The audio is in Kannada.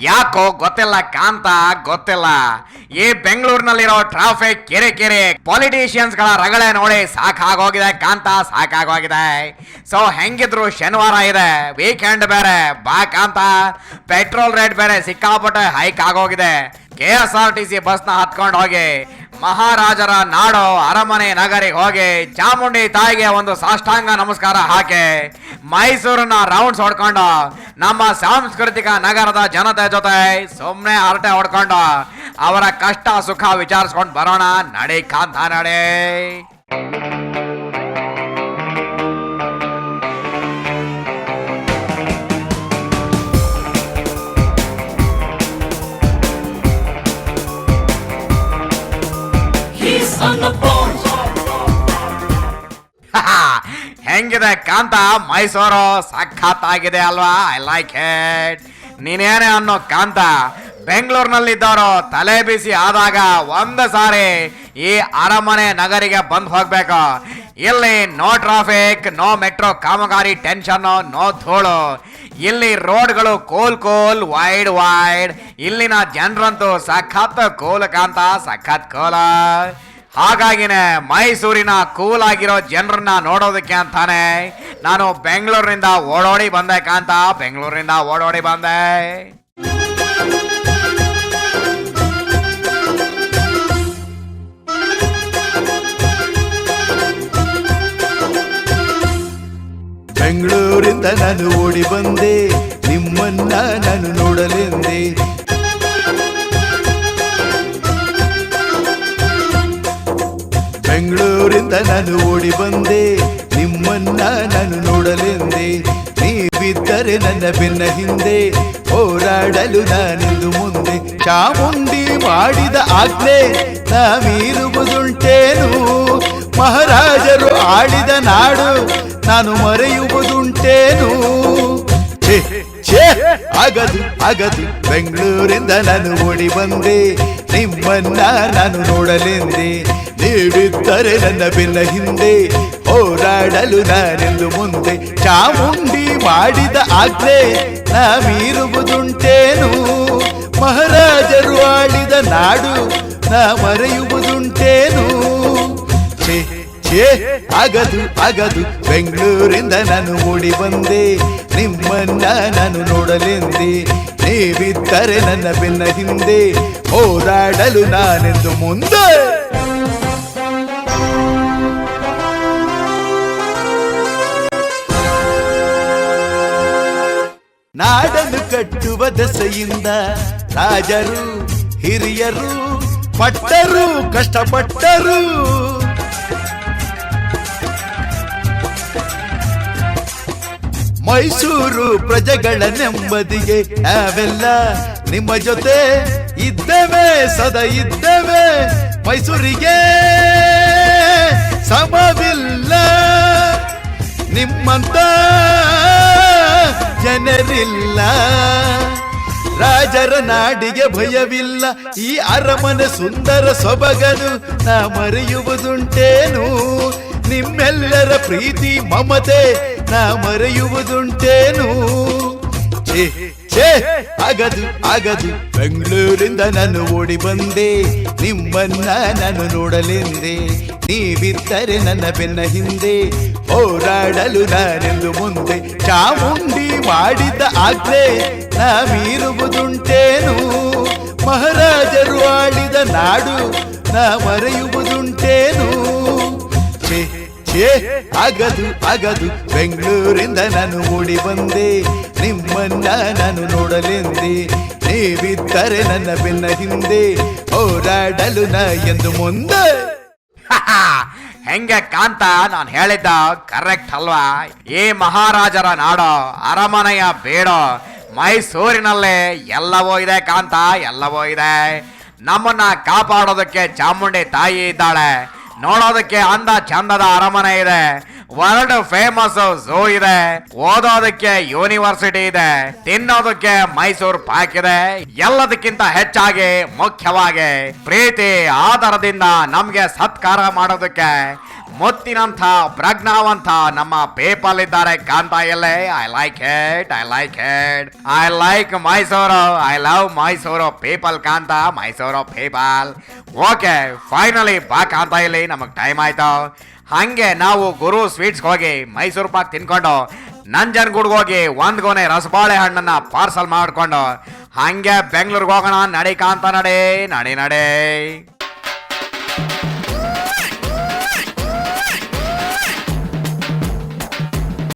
ಯಾಕೋ ಗೊತ್ತಿಲ್ಲ ಕಾಂತ, ಗೊತ್ತಿಲ್ಲ. ಈ ಬೆಂಗಳೂರಿನಲ್ಲಿರೋ ಟ್ರಾಫಿಕ್, ಕೆರೆ ಪೊಲಿಟಿಷಿಯನ್ಸ್ ಗಳ ರಗಳೆ ನೋಡಿ ಸಾಕಾಗೋಗಿದೆ ಕಾಂತ, ಸಾಕಾಗೋಗಿದೆ. ಸೊ ಹೆಂಗಿದ್ರು ಶನಿವಾರ ಇದೆ, ವೀಕೆಂಡ್ ಬೇರೆ, ಬಾ ಕಾಂತ. ಪೆಟ್ರೋಲ್ ರೇಟ್ ಬೇರೆ ಸಿಕ್ಕಾಪಟ್ಟೆ ಹೈಕ್ ಆಗೋಗಿದೆ. KSRTC ಬಸ್ನ ಹತ್ಕೊಂಡು ಹೋಗಿ ಮಹಾರಾಜರ ನಾಡು ಅರಮನೆ ನಗರಿಗೆ ಹೋಗಿ ಚಾಮುಂಡಿ ತಾಯಿಗೆ ಒಂದು ಸಾಷ್ಟಾಂಗ ನಮಸ್ಕಾರ ಹಾಕಿ ಮೈಸೂರನ್ನ ರೌಂಡ್ಸ್ ಹೊಡ್ಕೊಂಡು ನಮ್ಮ ಸಾಂಸ್ಕೃತಿಕ ನಗರದ ಜನತೆ ಜೊತೆ ಸುಮ್ಮನೆ ಹರಟೆ ಹೊಡ್ಕೊಂಡು ಅವರ ಕಷ್ಟ ಸುಖ ವಿಚಾರಿಸ್ಕೊಂಡು ಬರೋಣ. ನಡಿ ಕಾಂತ ನಡಿ. ಹೆಂಗಿದೆ ಕಾಂತ ಮೈಸೂರು? ಸಖತ್ತಾಗಿದೆ ಅಲ್ವಾ? I like it. ನೀನೇನೇ ಅನ್ನೋ ಕಾಂತ, ಬೆಂಗಳೂರಿನಲ್ಲಿದ್ದವರು ತಲೆ ಬಿಸಿ ಆದಾಗ ಒಂದು ಸಾರಿ ಈ ಅರಮನೆ ನಗರಿಗೆ ಬಂದು ಹೋಗ್ಬೇಕು. ಇಲ್ಲಿ ನೋ ಟ್ರಾಫಿಕ್, ನೋ ಮೆಟ್ರೋ ಕಾಮಗಾರಿ ಟೆನ್ಷನ್, ನೋ ಧೂಳು. ಇಲ್ಲಿ ರೋಡ್ಗಳು ಕೂಲ್ ವೈಡ್. ಇಲ್ಲಿನ ಜನರಂತೂ ಸಖತ್ ಕೂಲ್ ಕಾಂತ, ಸಖತ್ ಕೂಲ. ಹಾಗಾಗಿನೇ ಮೈಸೂರಿನ ಕೂಲ್ ಆಗಿರೋ ಜನರನ್ನ ನೋಡೋದಕ್ಕೆ ಅಂತಾನೆ ನಾನು ಬೆಂಗಳೂರಿನಿಂದ ಓಡೋಡಿ ಬಂದೆ ಕಾಂತ, ಬೆಂಗಳೂರಿನಿಂದ ಓಡೋಡಿ ಬಂದೆ. ಬೆಂಗಳೂರಿಂದ ನಾನು ಓಡಿ ಬಂದೆ, ನಿಮ್ಮನ್ನ ನಾನು ನೋಡಲೆಂದೆ. ಬೆಂಗಳೂರಿಂದ ನಾನು ಓಡಿ ಬಂದೆ, ನಿಮ್ಮನ್ನ ನಾನು ನೋಡಲೆಂದೆ. ನೀವಿದ್ದರೆ ನನ್ನ ಬೆನ್ನ ಹಿಂದೆ ಹೋರಾಡಲು ನಾನಿಂದು ಮುಂದೆ. ಚಾಮುಂಡಿ ಮಾಡಿದ ಆಜ್ಞೆ ನಾ ಮೀರುವುದುಂಟೇನು? ಮಹಾರಾಜರು ಆಳಿದ ನಾಡು ನಾನು ಮರೆಯುವುದುಂಟೇನು? ಆಗದು ಬೆಂಗಳೂರಿಂದ ನಾನು ಓಡಿ ಬಂದೆ, ನಿಮ್ಮನ್ನ ನಾನು ನೋಡಲೆಂದೆ. ನೀವಿದ್ದರೆ ನನ್ನ ಬೆನ್ನ ಹಿಂದೆ ಹೋರಾಡಲು ನಾನೆಂದು ಮುಂದೆ. ಚಾಮುಂಡಿ ಮಾಡಿದ ಆಜ್ಞೆ ನಾ ಮೀರುವುದುಂಟೇನು? ಮಹಾರಾಜರು ಆಳಿದ ನಾಡು ನಾ ಮರೆಯುವುದುಂಟೇನು? ಆಗದು ಬೆಂಗಳೂರಿಂದ ನಾನು ಓಡಿ ಬಂದೆ, ನಿಮ್ಮನ್ನ ನಾನು ನೋಡಲೆಂದೆ. ನೀವಿದ್ದರೆ ನನ್ನ ಬೆನ್ನ ಹಿಂದೆ ಹೋರಾಡಲು ನಾನೆಂದು ಮುಂದೆ. ನಾಡನ್ನು ಕಟ್ಟುವ ದಸೆಯಿಂದ ರಾಜರು ಹಿರಿಯರು ಪಟ್ಟರು, ಕಷ್ಟಪಟ್ಟರು. ಮೈಸೂರು ಪ್ರಜೆಗಳ ನೆಮ್ಮದಿಗೆ ನಾವೆಲ್ಲ ನಿಮ್ಮ ಜೊತೆ ಇದ್ದೇವೆ, ಸದಾ ಇದ್ದೇವೆ. ಮೈಸೂರಿಗೆ ಸಮವಿಲ್ಲ, ನಿಮ್ಮಂತ ಜನರಿಲ್ಲ. ರಾಜರ ನಾಡಿಗೆ ಭಯವಿಲ್ಲ, ಈ ಅರಮನೆ ಸುಂದರ ಸೊಬಗನು ನಾ ಮರೆಯುವುದುಂಟೇನು? ನಿಮ್ಮೆಲ್ಲರ ಪ್ರೀತಿ ಮಮತೆ ನಾ ಮರೆಯುವುದುಂಟೇನು? ಆಗದು ಬೆಂಗಳೂರಿಂದ ನಾನು ಓಡಿ ಬಂದೆ, ನಿಮ್ಮನ್ನ ನಾನು ನೋಡಲೆಂದೆ. ನೀವಿದ್ದರೆ ನನ್ನ ಬೆನ್ನ ಹಿಂದೆ ಹೋರಾಡಲು ನಾನೆಂದು ಮುಂದೆ. ಚಾಮುಂಡಿ ಮಾಡಿದ ಆಜ್ಞೆ ನಾ ಮೀರುವುದುಂಟೇನು? ಮಹಾರಾಜರು ಆಳಿದ ನಾಡು ನಾ ಮರೆಯುವುದುಂಟೇನು? ಆಗದು ಬೆಂಗಳೂರಿಂದ ನಾನು ಓಡಿ ಬಂದೆ, ನಿಮ್ಮನ್ನ ನಾನು ನೋಡಲೆಂದೆ. ನೀವಿದ್ದರೆ ನನ್ನ ಬೆನ್ನ ಹಿಂದೆ ಹೋರಾಡಲು ನಾ ಎಂದು ಮುಂದೆ. ಹೆಂಗೆ ಕಾಂತ, ನಾನು ಹೇಳಿದ್ದ ಕರೆಕ್ಟ್ ಅಲ್ವಾ? ಈ ಮಹಾರಾಜರ ನಾಡು ಅರಮನೆಯ ಬೀಡು ಮೈಸೂರಿನಲ್ಲೇ ಎಲ್ಲವೂ ಇದೆ ಕಾಂತ, ಎಲ್ಲವೂ ಇದೆ. ನಮ್ಮನ್ನ ಕಾಪಾಡೋದಕ್ಕೆ ಚಾಮುಂಡಿ ತಾಯಿ ಇದ್ದಾಳೆ, ನೋಡೋದಕ್ಕೆ ಅಂದ ಚಂದದ ಅರಮನೆ ಇದೆ, ವರ್ಲ್ಡ್ ಫೇಮಸ್ ಝೂ ಇದೆ, ಓದೋದಕ್ಕೆ ಯೂನಿವರ್ಸಿಟಿ ಇದೆ, ತಿನ್ನೋದಕ್ಕೆ ಮೈಸೂರು ಪಾಕ್ ಇದೆ. ಎಲ್ಲದಕ್ಕಿಂತ ಹೆಚ್ಚಾಗಿ ಮುಖ್ಯವಾಗಿ ಪ್ರೀತಿ ಆಧಾರದಿಂದ ನಮ್ಗೆ ಸತ್ಕಾರ ಮಾಡೋದಕ್ಕೆ ಮುತ್ತಿನಂಥ ಪ್ರಜ್ಞಾವಂತ ನಮ್ಮ ಪೇಪಲ್ ಇದ್ದಾರೆ ಕಾಂತ ಎಲ್ಲೇ. I like it, I like it, I like Mysuru, I love Mysuru people Kantha, Mysuru people. Okay, finally ಬಾ ಕಾಂತ ಇಲ್ಲಿ, ನಮಗೆ ಟೈಮ್ ಆಯ್ತು. ಹಂಗೆ ನಾವು ಗುರು ಸ್ವೀಟ್ಸ್ಗೆ ಹೋಗಿ ಮೈಸೂರು ಪಾಕ್ ತಿನ್ಕೊಂಡು ನಂಜನಗೂಡ್ಗೆ ಹೋಗಿ ಒಂದ್ ಗೊನೆ ರಸಬಾಳೆ ಹಣ್ಣನ್ನ ಪಾರ್ಸಲ್ ಮಾಡ್ಕೊಂಡು ಹಂಗೆ ಬೆಂಗಳೂರಿಗೆ ಹೋಗೋಣ. ನಡಿ ಕಾಂತ, ನಡೆ ನಡಿ ನಡೆ.